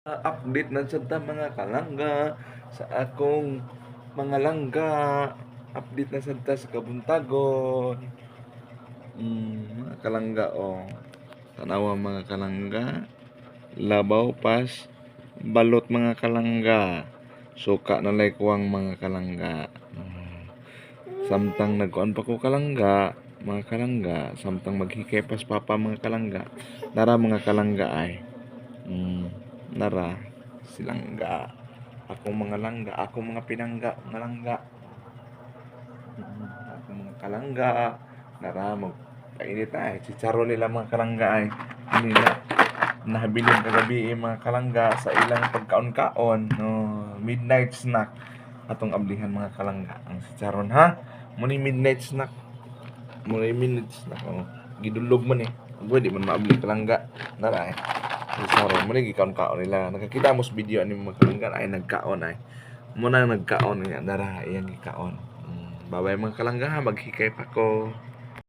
Update na sad ta mga kalangga sa akong mga langga. Update na sad ta sa kabuntagon. Mga kalangga tanawa mga kalangga. Labaw pas balot mga kalangga. Suka na lay kuwang mga kalangga. Samtang nagkuan pa ko kalangga, mga kalangga, samtang maghikay pas papa mga kalangga. Nara mga kalangga ay. Nara silangga. Akong mga langga, akong mga pinangga, mga langga. Akong mga kalangga. Nara magpainit ay. Chicharon nila mga kalangga ay. Hindi na nahabilin kagabi mga kalangga sa ilang pagkaon-kaon. Midnight snack. Atong ablihan mga kalangga. Ang chicharon ha. Muni midnight snack. Gidulog man eh. Pwede man maabli kalangga. Nara ay. Chicharon. Muni gikaon-kaon nila. Nakakita mo sa video ni mga kalangga ay nagkaon ay. Muna nagkaon niya. Nara iyang gikaon. Babay mga kalangga ha. Maghikay pa ko.